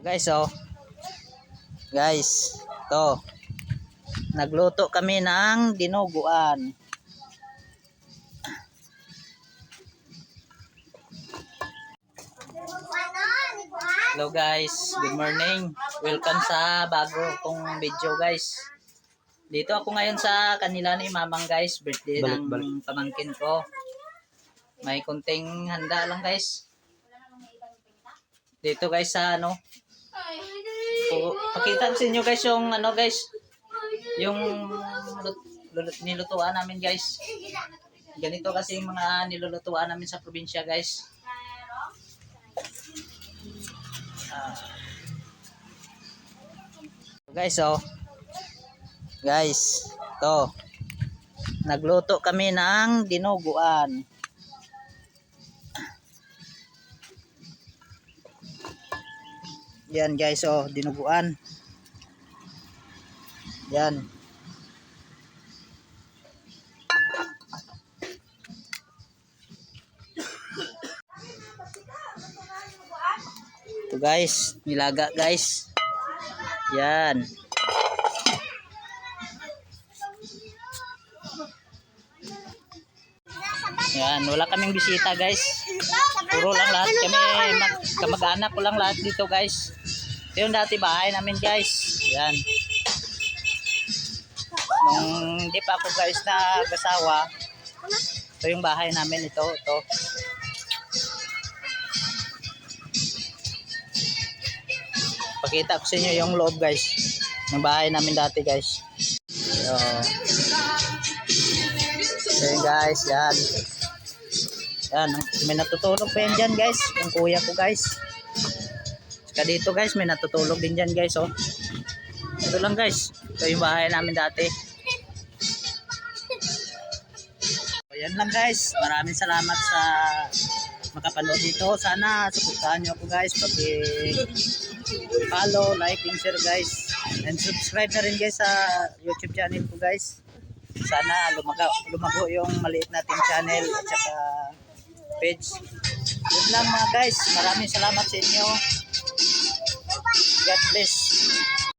Guys, oh. Guys, to. Nagluto kami ng dinuguan. Hello guys, good morning. Welcome sa bago kong video guys. Dito ako ngayon sa kanila ni Mamang guys, birthday ng pamangkin ko. May kunting handa lang guys. Dito guys sa ano. Pakita ko sa inyo guys yung ano guys. Yung nilutuan namin guys. Ganito kasi yung mga nilulutuan namin sa probinsya guys. Guys, oh. Guys, to. Nagluto kami ng dinuguan. Yan guys, oh, dinuguan. Yan. Ito guys, nilaga guys. Yan. Yan, wala kaming bisita guys. Puro lang lahat kami, kamag-anak ko lang lahat dito guys. Ito yung dati bahay namin guys. Yan. Nung hindi pa ako guys nag-asawa, ito yung bahay namin, ito. Pakita ko sa inyo yung loob guys ng bahay namin dati guys. So guys, yan. Yan, may natutulog pa yan dyan guys, yung kuya ko guys. Saka dito guys, may natutulog din dyan guys, oh. Ito lang guys, ito yung bahay namin dati. So, yan lang guys, maraming salamat sa makapanood dito. Sana suportahan nyo ako guys, pag-follow, like, and share guys. And subscribe na rin guys sa YouTube channel ko guys. Sana lumago yung maliit nating channel at saka page. Yun lang mga guys, maraming salamat sa inyo. God bless.